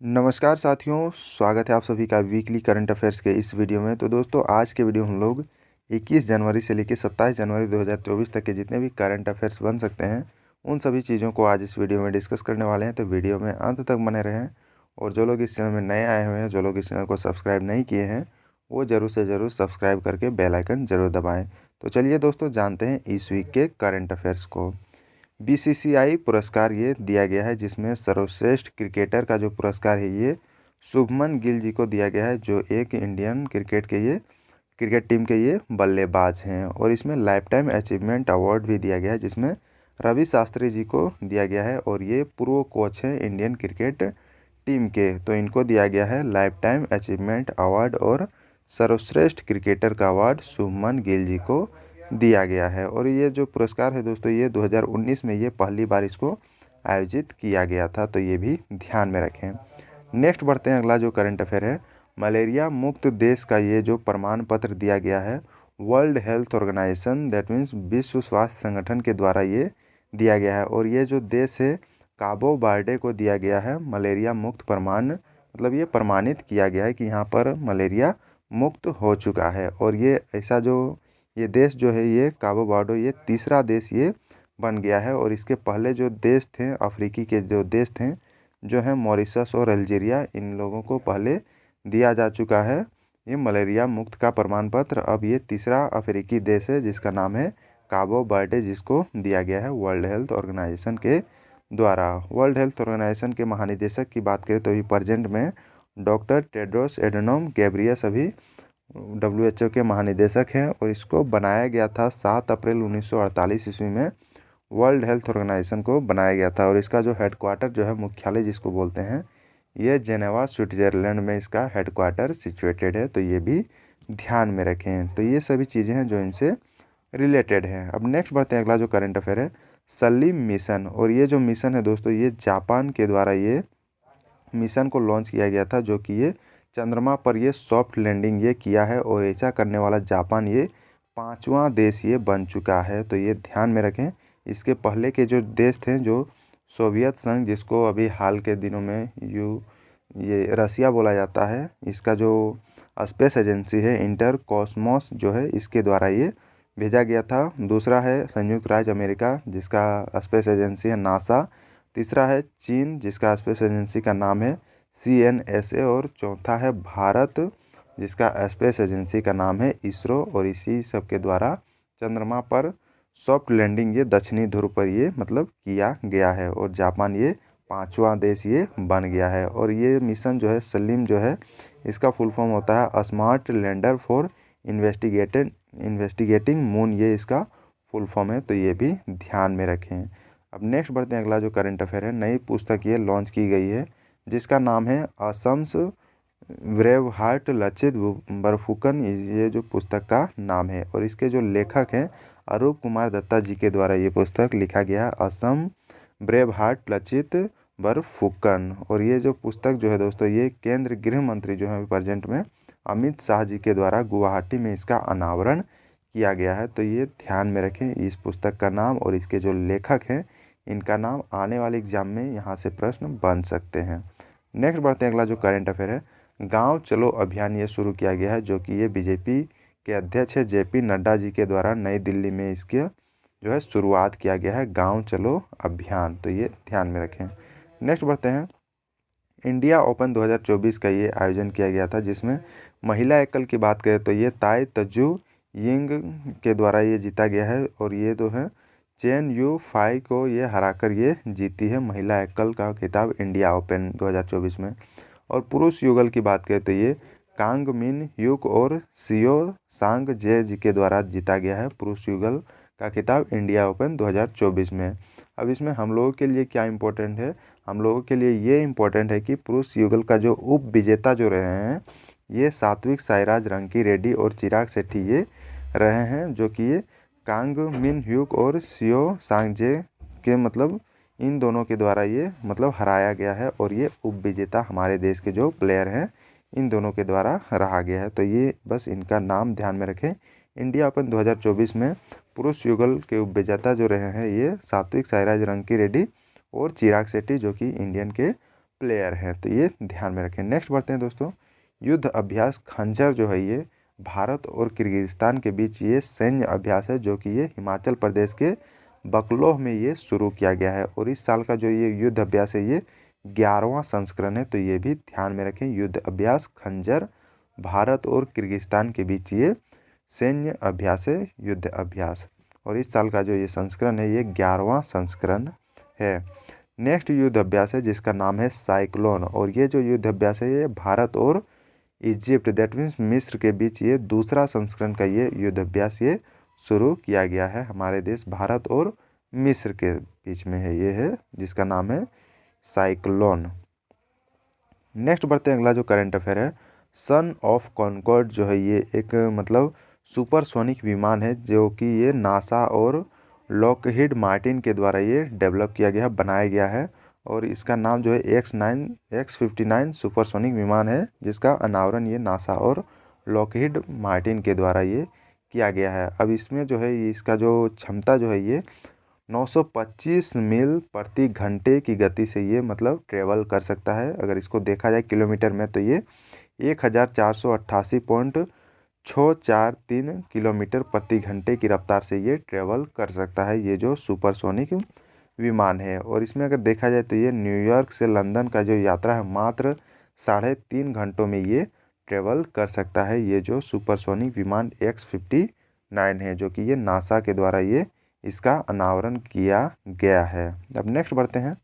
नमस्कार साथियों, स्वागत है आप सभी का वीकली करंट अफेयर्स के इस वीडियो में। तो दोस्तों, आज के वीडियो हम लोग 21 जनवरी से लेकर 27 जनवरी 2024 तक के जितने भी करंट अफेयर्स बन सकते हैं उन सभी चीज़ों को आज इस वीडियो में डिस्कस करने वाले हैं। तो वीडियो में अंत तक बने रहें। और जो लोग इस चैनल में नए आए हुए हैं, जो लोग इस चैनल को सब्सक्राइब नहीं किए हैं, वो ज़रूर से ज़रूर सब्सक्राइब करके बेल आइकन ज़रूर दबाएँ। तो चलिए दोस्तों, जानते हैं इस वीक के करंट अफेयर्स को। बीसीसीआई पुरस्कार ये दिया गया है, जिसमें सर्वश्रेष्ठ क्रिकेटर का जो पुरस्कार है ये शुभमन गिल जी को दिया गया है, जो एक इंडियन क्रिकेट टीम के ये बल्लेबाज हैं। और इसमें लाइफ टाइम अचीवमेंट अवार्ड भी दिया गया है, जिसमें रवि शास्त्री जी को दिया गया है और ये पूर्व कोच हैं इंडियन क्रिकेट टीम के। तो इनको दिया गया है लाइफ टाइम अचीवमेंट अवार्ड और सर्वश्रेष्ठ क्रिकेटर का अवार्ड शुभमन गिल जी को दिया गया है। और ये जो पुरस्कार है दोस्तों, ये 2019 में ये पहली बार इसको आयोजित किया गया था, तो ये भी ध्यान में रखें। नेक्स्ट बढ़ते हैं, अगला जो करंट अफेयर है, मलेरिया मुक्त देश का ये जो प्रमाण पत्र दिया गया है World Health Organization, that means विश्व स्वास्थ्य संगठन के द्वारा ये दिया गया है। और ये जो देश है काबो बार्डे को दिया गया है मलेरिया मुक्त प्रमाण, मतलब ये प्रमाणित किया गया है कि यहाँ पर मलेरिया मुक्त हो चुका है। और ये ऐसा जो ये देश जो है ये काबो बार्डो, ये तीसरा देश ये बन गया है। और इसके पहले जो देश थे, अफ्रीकी के जो देश थे जो हैं मॉरिशस और अल्जीरिया, इन लोगों को पहले दिया जा चुका है ये मलेरिया मुक्त का प्रमाण पत्र। अब ये तीसरा अफ्रीकी देश है जिसका नाम है काबो बर्डे, जिसको दिया गया है वर्ल्ड हेल्थ ऑर्गेनाइजेशन के द्वारा। वर्ल्ड हेल्थ ऑर्गेनाइजेशन के महानिदेशक की बात करें तो अभी प्रेजेंट में डॉक्टर टेड्रोस एडनोम गैब्रियस अभी WHO के महानिदेशक हैं। और इसको बनाया गया था 7 अप्रैल 1948 ईस्वी में वर्ल्ड हेल्थ ऑर्गेनाइजेशन को बनाया गया था। और इसका जो हेडक्वार्टर जो है, मुख्यालय जिसको बोलते हैं, ये जेनेवा स्विट्जरलैंड में इसका हेडक्वार्टर सिचुएटेड है। तो ये भी ध्यान में रखें। तो ये सभी चीज़ें हैं जो इनसे रिलेटेड हैं। अब नेक्स्ट बढ़ते हैं, अगला जो करंट अफेयर है सलीम मिशन। और ये जो मिशन है दोस्तों, ये जापान के द्वारा ये मिशन को लॉन्च किया गया था, जो कि ये चंद्रमा पर ये सॉफ्ट लैंडिंग ये किया है। और ऐसा करने वाला जापान ये 5वां देश ये बन चुका है। तो ये ध्यान में रखें। इसके पहले के जो देश थे, जो सोवियत संघ, जिसको अभी हाल के दिनों में ये रसिया बोला जाता है, इसका जो स्पेस एजेंसी है इंटर कॉस्मोस जो है, इसके द्वारा ये भेजा गया था। दूसरा है संयुक्त राज्य अमेरिका, जिसका स्पेस एजेंसी है नासा। तीसरा है चीन, जिसका स्पेस एजेंसी का नाम है CNSA। और चौथा है भारत, जिसका स्पेस एजेंसी का नाम है इसरो। और इसी सब के द्वारा चंद्रमा पर सॉफ्ट लैंडिंग ये दक्षिणी ध्रुव पर ये मतलब किया गया है। और जापान ये 5वां देश ये बन गया है। और ये मिशन जो है सलीम जो है, इसका फुल फॉर्म होता है smart lander for investigating moon, ये इसका फुल फॉर्म है। तो ये भी ध्यान में रखें। अब नेक्स्ट बढ़ते हैं, अगला जो करंट अफेयर है, नई पुस्तक ये लॉन्च की गई है जिसका नाम है असम्स ब्रेव हार्ट लचित बरफुकन, ये जो पुस्तक का नाम है। और इसके जो लेखक हैं अरूप कुमार दत्ता जी के द्वारा ये पुस्तक लिखा गया है, असम ब्रेव हार्ट लचित बरफुकन। और ये जो पुस्तक जो है दोस्तों, ये केंद्र गृह मंत्री जो है प्रेजेंट में अमित शाह जी के द्वारा गुवाहाटी में इसका अनावरण किया गया है। तो ये ध्यान में रखें इस पुस्तक का नाम और इसके जो लेखक हैं इनका नाम आने वाले एग्जाम में यहाँ से प्रश्न बन सकते हैं। नेक्स्ट बढ़ते हैं, अगला जो करंट अफेयर है, गांव चलो अभियान ये शुरू किया गया है, जो कि ये बीजेपी के अध्यक्ष है JP नड्डा जी के द्वारा नई दिल्ली में इसके जो है शुरुआत किया गया है, गांव चलो अभियान। तो ये ध्यान में रखें। नेक्स्ट बढ़ते हैं, इंडिया ओपन 2024 का ये आयोजन किया गया था, जिसमें महिला एकल की बात करें तो ये ताई तजू यिंग के द्वारा ये जीता गया है। और ये जो है चेन यू फाई को ये हराकर ये जीती है महिला एकल का खिताब इंडिया ओपन 2024 में। और पुरुष युगल की बात करें तो ये कांग मिन ह्यूक और सियो सांग जे जी के द्वारा जीता गया है पुरुष युगल का खिताब इंडिया ओपन 2024 में। अब इसमें हम लोगों के लिए क्या इम्पोर्टेंट है, हम लोगों के लिए ये इम्पोर्टेंट है कि पुरुष युगल का जो उप विजेता जो रहे हैं ये सात्विक साईराज रंकी रेड्डी और चिराग शेट्टी ये रहे हैं, जो कि ये कांग मिन ह्यूक और सियो सांगजे के मतलब इन दोनों के द्वारा ये मतलब हराया गया है। और ये उप विजेता हमारे देश के जो प्लेयर हैं इन दोनों के द्वारा रहा गया है। तो ये बस इनका नाम ध्यान में रखें। इंडिया ओपन 2024 में पुरुष युगल के उप विजेता जो रहे हैं ये सात्विक साईराज रंकी रेड्डी और चिराग शेट्टी, जो कि इंडियन के प्लेयर हैं, तो ये ध्यान में रखें। नेक्स्ट बढ़ते हैं दोस्तों, युद्ध अभ्यास खंजर जो है ये भारत और किर्गिस्तान के बीच ये सैन्य अभ्यास है, जो कि ये हिमाचल प्रदेश के बकलोह में ये शुरू किया गया है। और इस साल का जो ये युद्ध अभ्यास है ये 11वां संस्करण है, तो ये भी ध्यान में रखें। युद्ध अभ्यास खंजर भारत और किर्गिस्तान के बीच ये सैन्य अभ्यास है, युद्ध अभ्यास। और इस साल का जो ये संस्करण है ये 11वां संस्करण है। नेक्स्ट युद्ध अभ्यास है जिसका नाम है साइक्लोन, और ये जो युद्ध अभ्यास है ये भारत और इजिप्ट दैट मीन्स मिस्र के बीच ये दूसरा संस्करण का ये युद्ध अभ्यास ये शुरू किया गया है। हमारे देश भारत और मिस्र के बीच में है, ये है जिसका नाम है साइक्लोन। नेक्स्ट बढ़ते हैं, अगला जो करंट अफेयर है, सन ऑफ कॉन्कॉर्ड जो है ये एक मतलब सुपरसोनिक विमान है, जो कि ये नासा और लॉकहीड मार्टिन के द्वारा ये डेवलप किया गया, बनाया गया है। और इसका नाम जो है X59 सुपरसोनिक विमान है, जिसका अनावरण ये नासा और लॉकहीड मार्टिन के द्वारा ये किया गया है। अब इसमें जो है इसका जो क्षमता जो है ये 925 मील प्रति घंटे की गति से ये मतलब ट्रेवल कर सकता है। अगर इसको देखा जाए किलोमीटर में तो ये 1488.643 किलोमीटर प्रति घंटे की रफ्तार से ये ट्रेवल कर सकता है, ये जो सुपरसोनिक विमान है। और इसमें अगर देखा जाए तो ये न्यूयॉर्क से लंदन का जो यात्रा है मात्र 3.5 घंटों में ये ट्रेवल कर सकता है, ये जो सुपरसोनिक विमान X59 है, जो कि ये नासा के द्वारा ये इसका अनावरण किया गया है। अब नेक्स्ट बढ़ते हैं,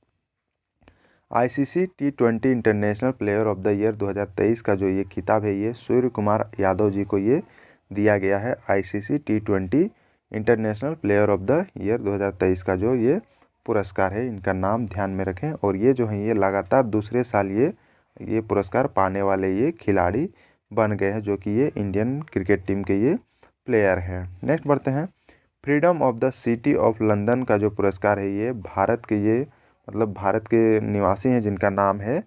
ICC T20 international player of the year 2023 का जो ये खिताब है ये सूर्य कुमार यादव जी को ये दिया गया है। ICC T20 international player of the year 2023 का जो ये पुरस्कार है, इनका नाम ध्यान में रखें। और ये जो है ये लगातार दूसरे साल ये पुरस्कार पाने वाले ये खिलाड़ी बन गए हैं, जो कि ये इंडियन क्रिकेट टीम के ये प्लेयर हैं। नेक्स्ट बढ़ते हैं, freedom of the city of London का जो पुरस्कार है ये भारत के ये मतलब भारत के निवासी हैं जिनका नाम है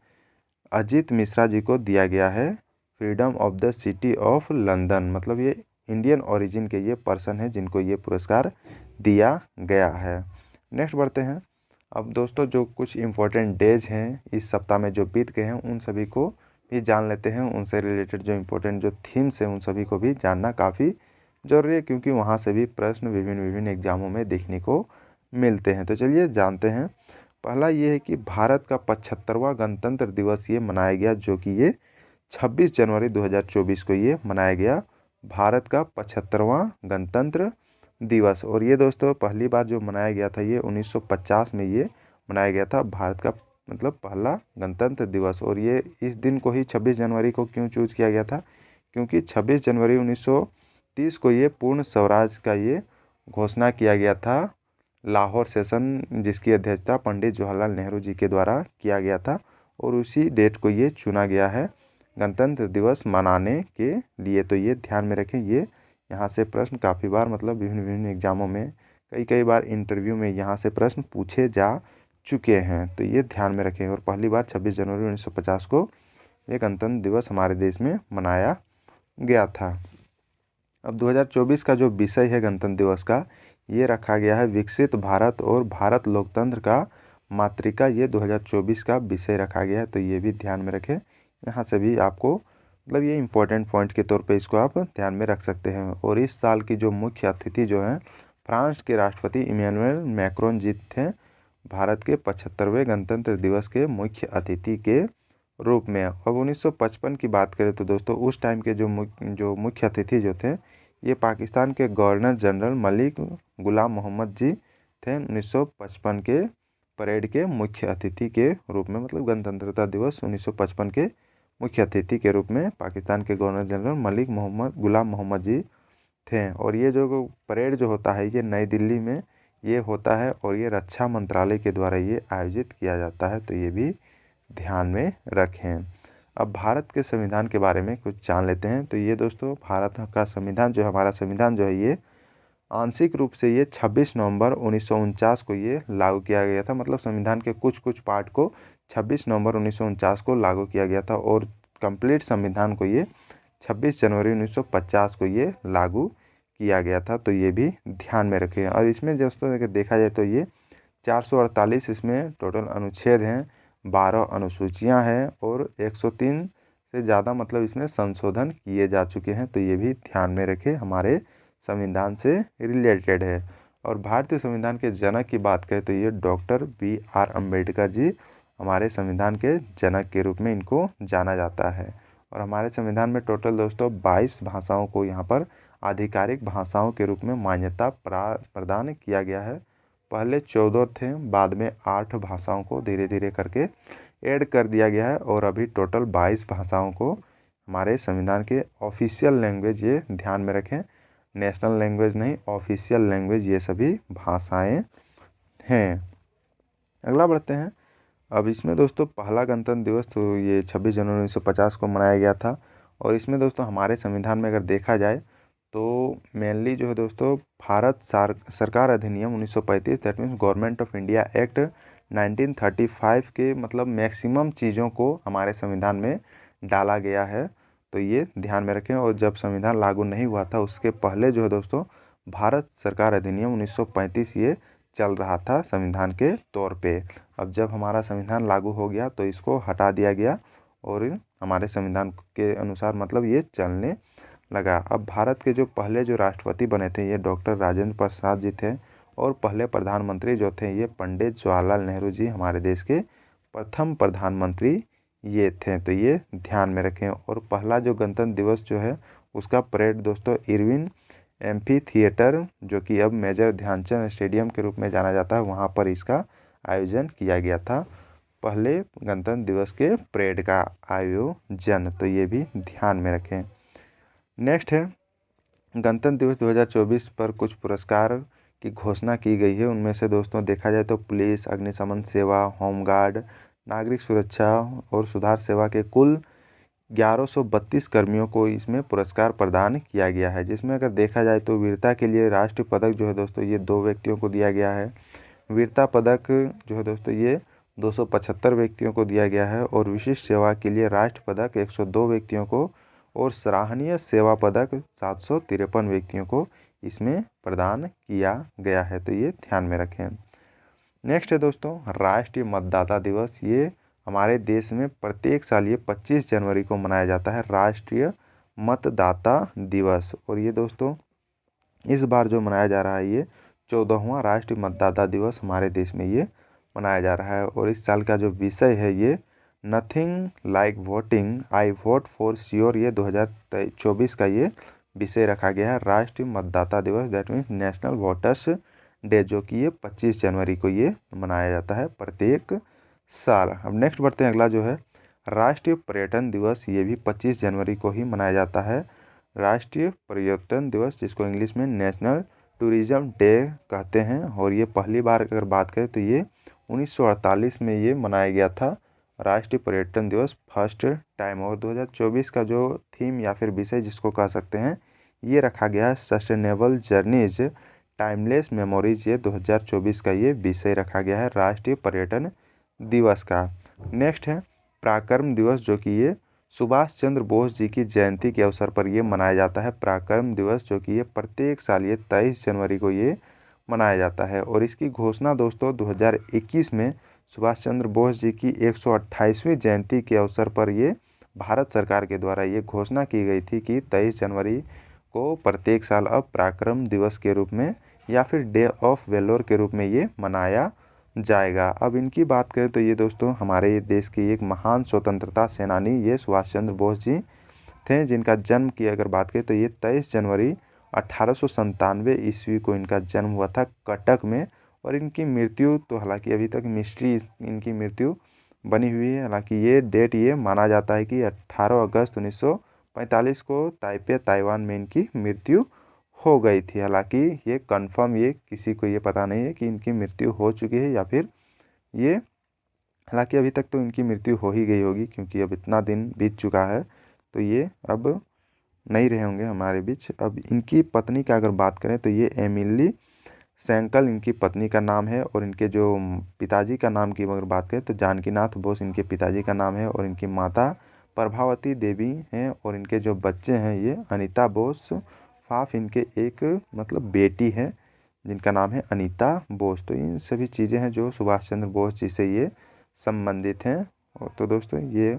अजीत मिश्रा जी को दिया गया है। Freedom of the city of London मतलब ये इंडियन ओरिजिन के ये पर्सन है जिनको ये पुरस्कार दिया गया है। नेक्स्ट बढ़ते हैं, अब दोस्तों जो कुछ इम्पोर्टेंट डेज हैं इस सप्ताह में जो बीत गए हैं उन सभी को भी जान लेते हैं। उनसे रिलेटेड जो इम्पोर्टेंट जो थीम्स हैं उन सभी को भी जानना काफ़ी ज़रूरी है, क्योंकि वहाँ से भी प्रश्न विभिन्न एग्जामों में देखने को मिलते हैं। तो चलिए जानते हैं। पहला ये है कि भारत का 75वां गणतंत्र दिवस ये मनाया गया, जो कि ये 26 जनवरी 2024 को ये मनाया गया, भारत का 75वां गणतंत्र दिवस। और ये दोस्तों पहली बार जो मनाया गया था ये 1950 में ये मनाया गया था, भारत का मतलब पहला गणतंत्र दिवस। और ये इस दिन को ही 26 जनवरी को क्यों चूज किया गया था, क्योंकि 26 जनवरी 1930 को ये पूर्ण स्वराज का ये घोषणा किया गया था लाहौर सेशन, जिसकी अध्यक्षता पंडित जवाहरलाल नेहरू जी के द्वारा किया गया था। और उसी डेट को ये चुना गया है गणतंत्र दिवस मनाने के लिए। तो ये ध्यान में रखें, ये यहाँ से प्रश्न काफ़ी बार मतलब विभिन्न एग्जामों में कई बार इंटरव्यू में यहाँ से प्रश्न पूछे जा चुके हैं, तो ये ध्यान में रखें। और पहली बार 26 जनवरी 1950 को ये गणतंत्र दिवस हमारे देश में मनाया गया था। अब 2024 का जो विषय है गणतंत्र दिवस का ये रखा गया है विकसित भारत और भारत लोकतंत्र का मातृका, ये 2024 का विषय रखा गया है। तो ये भी ध्यान में रखें, यहाँ से भी आपको मतलब ये इम्पोर्टेंट पॉइंट के तौर पे इसको आप ध्यान में रख सकते हैं। और इस साल की जो मुख्य अतिथि जो हैं फ्रांस के राष्ट्रपति इमैनुअल मैक्रोन जी थे, भारत के 75वें गणतंत्र दिवस के मुख्य अतिथि के रूप में। अब 1955 की बात करें तो दोस्तों उस टाइम के जो मुख्य अतिथि जो थे ये पाकिस्तान के गवर्नर जनरल मलिक गुलाम मोहम्मद जी थे। 1955 के परेड के मुख्य अतिथि के रूप में मतलब गणतंत्रता दिवस 1955 के मुख्य अतिथि के रूप में पाकिस्तान के गवर्नर जनरल मलिक गुलाम मोहम्मद जी थे। और ये जो परेड जो होता है ये नई दिल्ली में ये होता है और ये रक्षा मंत्रालय के द्वारा ये आयोजित किया जाता है, तो ये भी ध्यान में रखें। अब भारत के संविधान के बारे में कुछ जान लेते हैं। तो ये दोस्तों भारत का संविधान जो हमारा संविधान जो है ये आंशिक रूप से ये 26 नवंबर 1949 को ये लागू किया गया था, मतलब संविधान के कुछ पार्ट को 26 नवंबर 1949 को लागू किया गया था और कंप्लीट संविधान को ये 26 जनवरी 1950 को ये लागू किया गया था। तो ये भी ध्यान में रखें। और इसमें दोस्तों अगर देखा जाए तो ये 448 इसमें टोटल अनुच्छेद हैं, 12 अनुसूचियां हैं और 103 से ज़्यादा मतलब इसमें संशोधन किए जा चुके हैं। तो ये भी ध्यान में रखें, हमारे संविधान से रिलेटेड है। और भारतीय संविधान के जनक की बात करें तो ये डॉक्टर BR अम्बेडकर जी हमारे संविधान के जनक के रूप में इनको जाना जाता है। और हमारे संविधान में टोटल दोस्तों 22 भाषाओं को यहाँ पर आधिकारिक भाषाओं के रूप में मान्यता प्रदान किया गया है। पहले 14 थे, बाद में 8 भाषाओं को धीरे धीरे करके ऐड कर दिया गया है और अभी टोटल 22 भाषाओं को हमारे संविधान के ऑफिशियल लैंग्वेज, ये ध्यान में रखें, नेशनल लैंग्वेज नहीं, ऑफिशियल लैंग्वेज ये सभी भाषाएं हैं। अगला बढ़ते हैं। अब इसमें दोस्तों पहला गणतंत्र दिवस तो ये 26 जनवरी 1950 को मनाया गया था। और इसमें दोस्तों हमारे संविधान में अगर देखा जाए तो मेनली जो है दोस्तों भारत सरकार अधिनियम 1935 that means government of India act 1935 के मतलब मैक्सिमम चीज़ों को हमारे संविधान में डाला गया है। तो ये ध्यान में रखें। और जब संविधान लागू नहीं हुआ था उसके पहले जो है दोस्तों भारत सरकार अधिनियम 1935 ये चल रहा था संविधान के तौर पे। अब जब हमारा संविधान लागू हो गया तो इसको हटा दिया गया और हमारे संविधान के अनुसार मतलब ये चलने लगा। अब भारत के जो पहले जो राष्ट्रपति बने थे ये डॉक्टर राजेंद्र प्रसाद जी थे और पहले प्रधानमंत्री जो थे ये पंडित जवाहरलाल नेहरू जी हमारे देश के प्रथम प्रधानमंत्री ये थे। तो ये ध्यान में रखें। और पहला जो गणतंत्र दिवस जो है उसका परेड दोस्तों इरविन एम्फी थिएटर जो कि अब मेजर ध्यानचंद स्टेडियम के रूप में जाना जाता है वहाँ पर इसका आयोजन किया गया था, पहले गणतंत्र दिवस के परेड का आयोजन। तो ये भी ध्यान में रखें। नेक्स्ट है गणतंत्र दिवस 2024 पर कुछ पुरस्कार की घोषणा की गई है। उनमें से दोस्तों देखा जाए तो पुलिस, अग्निशमन सेवा, होमगार्ड, नागरिक सुरक्षा और सुधार सेवा के कुल 1132 कर्मियों को इसमें पुरस्कार प्रदान किया गया है। जिसमें अगर देखा जाए तो वीरता के लिए राष्ट्रीय पदक जो है दोस्तों ये 2 व्यक्तियों को दिया गया है। वीरता पदक जो है दोस्तों ये 275 व्यक्तियों को दिया गया है। और विशिष्ट सेवा के लिए राष्ट्र पदक 102 व्यक्तियों को और सराहनीय सेवा पदक 753 व्यक्तियों को इसमें प्रदान किया गया है। तो ये ध्यान में रखें। नेक्स्ट है दोस्तों राष्ट्रीय मतदाता दिवस। ये हमारे देश में प्रत्येक साल ये 25 जनवरी को मनाया जाता है, राष्ट्रीय मतदाता दिवस। और ये दोस्तों इस बार जो मनाया जा रहा है ये 14वां राष्ट्रीय मतदाता दिवस हमारे देश में ये मनाया जा रहा है। और इस साल का जो विषय है ये nothing like voting I vote for sure, ये 2024 का ये विषय रखा गया है, राष्ट्रीय मतदाता दिवस that means national voters day, जो कि ये 25 जनवरी को ये मनाया जाता है प्रत्येक साल। अब नेक्स्ट बढ़ते हैं। अगला जो है राष्ट्रीय पर्यटन दिवस, ये भी 25 जनवरी को ही मनाया जाता है, राष्ट्रीय पर्यटन दिवस जिसको इंग्लिश में नेशनल टूरिज्म डे कहते हैं। और ये पहली बार अगर बात करें तो ये 1948 में ये मनाया गया था, राष्ट्रीय पर्यटन दिवस फर्स्ट टाइम। और 2024 का जो थीम या फिर विषय जिसको कह सकते हैं ये रखा गया है सस्टेनेबल जर्नीज टाइमलेस मेमोरीज, ये 2024 का ये विषय रखा गया है राष्ट्रीय पर्यटन दिवस का। नेक्स्ट है पराक्रम दिवस, जो कि ये सुभाष चंद्र बोस जी की जयंती के अवसर पर ये मनाया जाता है, पराक्रम दिवस, जो कि ये प्रत्येक साल ये 23 जनवरी को ये मनाया जाता है। और इसकी घोषणा दोस्तों 2021 में सुभाष चंद्र बोस जी की 128वीं जयंती के अवसर पर ये भारत सरकार के द्वारा ये घोषणा की गई थी कि 23 जनवरी को प्रत्येक साल अब पराक्रम दिवस के रूप में या फिर डे ऑफ वेलोर के रूप में ये मनाया जाएगा। अब इनकी बात करें तो ये दोस्तों हमारे देश की एक महान स्वतंत्रता सेनानी ये सुभाष चंद्र बोस जी थे, जिनका जन्म की अगर बात करें तो ये 23 जनवरी 1897 ईस्वी को इनका जन्म हुआ था कटक में। और इनकी मृत्यु तो हालांकि अभी तक मिस्ट्री इनकी मृत्यु बनी हुई है। हालांकि ये डेट ये माना जाता है कि 18 अगस्त 1945 को ताइपे ताइवान में इनकी मृत्यु हो गई थी। हालांकि ये कंफर्म ये किसी को ये पता नहीं है कि इनकी मृत्यु हो चुकी है या फिर ये, हालांकि अभी तक तो इनकी मृत्यु हो ही गई होगी क्योंकि अब इतना दिन बीत चुका है तो ये अब नहीं रहे होंगे हमारे बीच। अब इनकी पत्नी का अगर बात करें तो ये एमिली सैंकल इनकी पत्नी का नाम है। और इनके जो पिताजी का नाम की अगर बात करें तो जानकीनाथ बोस इनके पिताजी का नाम है। और इनकी माता प्रभावती देवी हैं। और इनके जो बच्चे हैं ये अनीता बोस फाफ इनके एक मतलब बेटी है जिनका नाम है अनीता बोस। तो इन सभी चीज़ें हैं जो सुभाष चंद्र बोस जी से ये संबंधित हैं। तो दोस्तों ये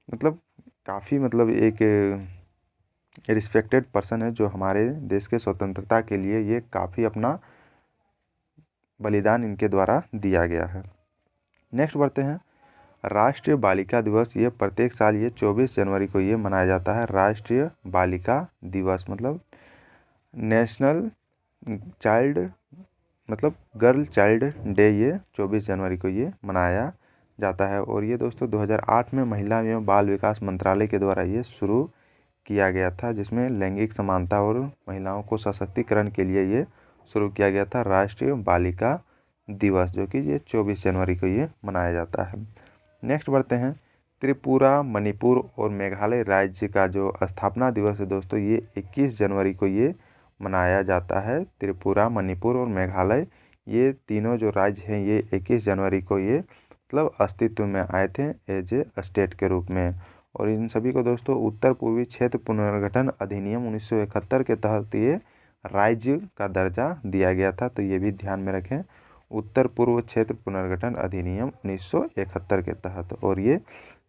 मतलब काफ़ी मतलब एक रिस्पेक्टेड पर्सन है, जो हमारे देश के स्वतंत्रता के लिए ये काफ़ी अपना बलिदान इनके द्वारा दिया गया है। नेक्स्ट बढ़ते हैं राष्ट्रीय बालिका दिवस। ये प्रत्येक साल ये 24 जनवरी को ये मनाया जाता है। राष्ट्रीय बालिका दिवस मतलब नेशनल चाइल्ड मतलब गर्ल चाइल्ड डे, ये 24 जनवरी को ये मनाया जाता है। और ये दोस्तों 2008 में महिला एवं बाल विकास मंत्रालय के द्वारा ये शुरू किया गया था, जिसमें लैंगिक समानता और महिलाओं को सशक्तिकरण के लिए ये शुरू किया गया था राष्ट्रीय बालिका दिवस, जो कि ये 24 जनवरी को ये मनाया जाता है। नेक्स्ट बढ़ते हैं त्रिपुरा, मणिपुर और मेघालय राज्य का जो स्थापना दिवस है दोस्तों, ये 21 जनवरी को ये मनाया जाता है। त्रिपुरा, मणिपुर और मेघालय ये तीनों जो राज्य हैं ये 21 जनवरी को ये मतलब अस्तित्व में आए थे एज ए स्टेट के रूप में। और इन सभी को दोस्तों उत्तर पूर्वी क्षेत्र पुनर्गठन अधिनियम 1971 के तहत ये राज्य का दर्जा दिया गया था। तो ये भी ध्यान में रखें, उत्तर पूर्व क्षेत्र पुनर्गठन अधिनियम 1971 के तहत। और ये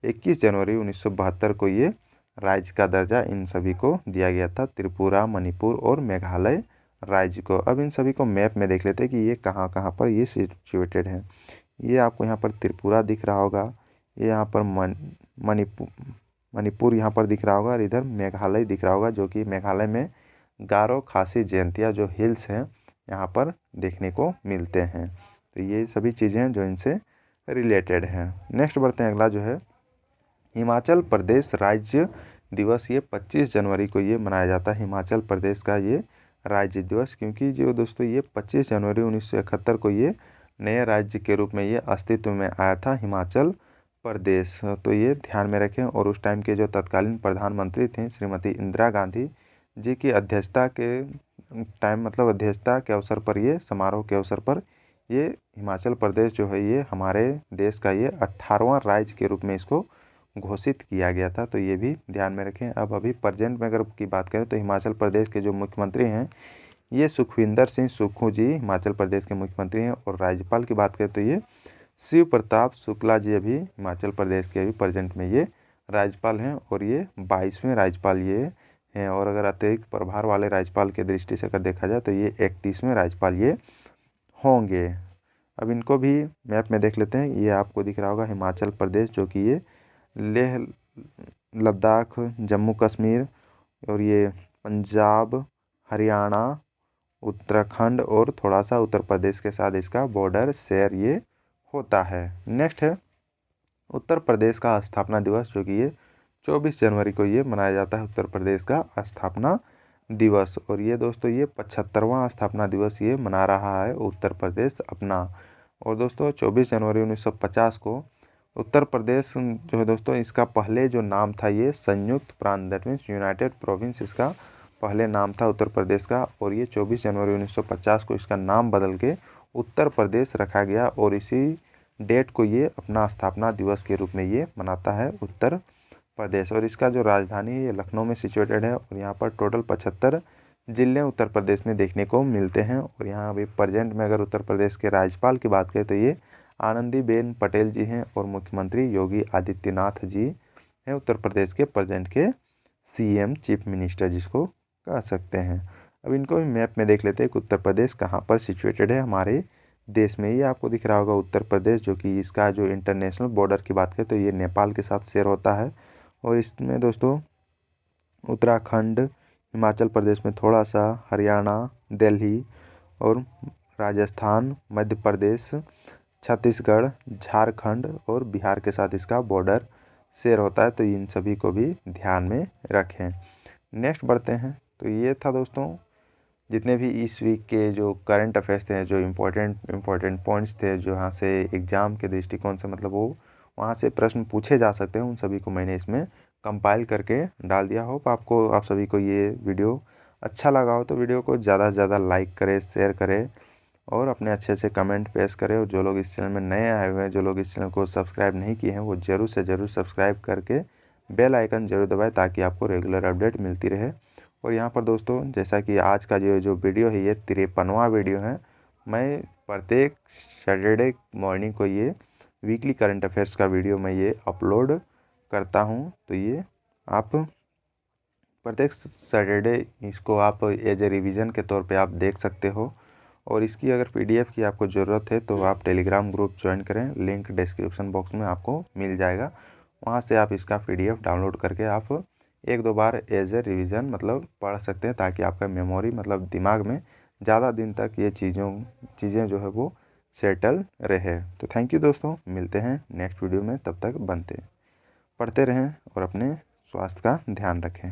21 जनवरी 1972 को ये राज्य का दर्जा इन सभी को दिया गया था, त्रिपुरा, मणिपुर और मेघालय राज्य को। अब इन सभी को मैप में देख लेते हैं कि ये कहाँ कहाँ पर ये सिचुएटेड हैं। ये आपको यहाँ पर त्रिपुरा दिख रहा होगा, ये यहाँ पर मणिपुर यहाँ पर दिख रहा होगा, और इधर मेघालय दिख रहा होगा, जो कि मेघालय में गारो, खासी, जयंतिया जो हिल्स हैं यहाँ पर देखने को मिलते हैं। तो ये सभी चीज़ें हैं जो इनसे रिलेटेड हैं। नेक्स्ट बढ़ते हैं, अगला जो है हिमाचल प्रदेश राज्य दिवस। ये 25 जनवरी को ये मनाया जाता है, हिमाचल प्रदेश का ये राज्य दिवस, क्योंकि जो दोस्तों ये 25 जनवरी 1971 को ये नए राज्य के रूप में ये अस्तित्व में आया था हिमाचल प्रदेश। तो ये ध्यान में रखें। और उस टाइम के जो तत्कालीन प्रधानमंत्री थे श्रीमती इंदिरा गांधी जी की अध्यक्षता के टाइम मतलब अध्यक्षता के अवसर पर ये समारोह के अवसर पर ये हिमाचल प्रदेश जो है ये हमारे देश का ये 18वां राज्य के रूप में इसको घोषित किया गया था। तो ये भी ध्यान में रखें। अब अभी प्रेजेंट में अगर की बात करें तो हिमाचल प्रदेश के जो मुख्यमंत्री हैं ये सुखविंदर सिंह सुक्खू जी हिमाचल प्रदेश के मुख्यमंत्री हैं। और राज्यपाल की बात करें तो ये शिव प्रताप शुक्ला जी अभी हिमाचल प्रदेश के अभी प्रेजेंट में ये राज्यपाल हैं, और ये 22वें राज्यपाल ये हैं। और अगर अतिरिक्त प्रभार वाले राज्यपाल के दृष्टि से अगर देखा जाए तो ये 31वें राज्यपाल ये होंगे। अब इनको भी मैप में देख लेते हैं। ये आपको दिख रहा होगा हिमाचल प्रदेश, जो कि ये लेह लद्दाख, जम्मू कश्मीर और ये पंजाब, हरियाणा, उत्तराखंड और थोड़ा सा उत्तर प्रदेश के साथ इसका बॉर्डर शेयर ये होता है। नेक्स्ट है उत्तर प्रदेश का स्थापना दिवस, जो कि ये 24 जनवरी को ये मनाया जाता है उत्तर प्रदेश का स्थापना दिवस। और ये दोस्तों ये 75वां स्थापना दिवस ये मना रहा है उत्तर प्रदेश अपना। और दोस्तों 24 जनवरी 1950 को उत्तर प्रदेश जो है दोस्तों इसका पहले जो नाम था ये संयुक्त प्रांत, दैट मीन्स यूनाइटेड प्रोविंस इसका पहले नाम था उत्तर प्रदेश का। और ये 24 जनवरी 1950 को इसका नाम बदल के उत्तर प्रदेश रखा गया, और इसी डेट को ये अपना स्थापना दिवस के रूप में ये मनाता है उत्तर प्रदेश। और इसका जो राजधानी है ये लखनऊ में सिचुएटेड है। और यहाँ पर टोटल 75 जिले उत्तर प्रदेश में देखने को मिलते हैं। और यहाँ अभी प्रेजेंट में अगर उत्तर प्रदेश के राज्यपाल की बात करें तो ये आनंदीबेन पटेल जी हैं, और मुख्यमंत्री योगी आदित्यनाथ जी हैं उत्तर प्रदेश के प्रेजेंट के सीएम, चीफ मिनिस्टर जिसको कह सकते हैं। अब इनको भी मैप में देख लेते हैं कि उत्तर प्रदेश कहाँ पर सिचुएटेड है हमारे देश में। ये आपको दिख रहा होगा उत्तर प्रदेश, जो कि इसका जो इंटरनेशनल बॉर्डर की बात करें तो ये नेपाल के साथ शेयर होता है। और इसमें दोस्तों उत्तराखंड, हिमाचल प्रदेश में थोड़ा सा, हरियाणा, दिल्ली और राजस्थान, मध्य प्रदेश, छत्तीसगढ़, झारखंड और बिहार के साथ इसका बॉर्डर शेयर होता है। तो इन सभी को भी ध्यान में रखें। नेक्स्ट बढ़ते हैं। तो ये था दोस्तों जितने भी इस वीक के जो करंट अफेयर्स थे, जो इम्पोर्टेंट पॉइंट्स थे, जो यहाँ से एग्ज़ाम के दृष्टिकोण से मतलब वो वहाँ से प्रश्न पूछे जा सकते हैं, उन सभी को मैंने इसमें कंपाइल करके डाल दिया। होप आप सभी को ये वीडियो अच्छा लगा हो तो वीडियो को ज़्यादा से ज़्यादा लाइक करें, शेयर करें और अपने अच्छे कमेंट पेश करें। और जो लोग इस चैनल में नए आए हुए हैं, जो लोग इस चैनल को सब्सक्राइब नहीं किए हैं, वो ज़रूर से ज़रूर सब्सक्राइब करके बेल आइकन ज़रूर दबाएं, ताकि आपको रेगुलर अपडेट मिलती रहे। और यहाँ पर दोस्तों जैसा कि आज का जो वीडियो है ये 53वां वीडियो है। मैं प्रत्येक सैटरडे मॉर्निंग को ये वीकली करंट अफेयर्स का वीडियो मैं ये अपलोड करता हूँ। तो ये आप प्रत्येक सैटरडे इसको आप एज ए रिवीजन के तौर पे आप देख सकते हो। और इसकी अगर पीडीएफ की आपको ज़रूरत है तो आप टेलीग्राम ग्रुप ज्वाइन करें, लिंक डिस्क्रिप्शन बॉक्स में आपको मिल जाएगा। वहाँ से आप इसका पीडीएफ डाउनलोड करके आप 1-2 बार एज ए रिवीजन मतलब पढ़ सकते हैं, ताकि आपका मेमोरी मतलब दिमाग में ज़्यादा दिन तक ये चीज़ें जो है वो सेटल रहे। तो थैंक यू दोस्तों, मिलते हैं नेक्स्ट वीडियो में। तब तक पढ़ते रहें और अपने स्वास्थ्य का ध्यान रखें।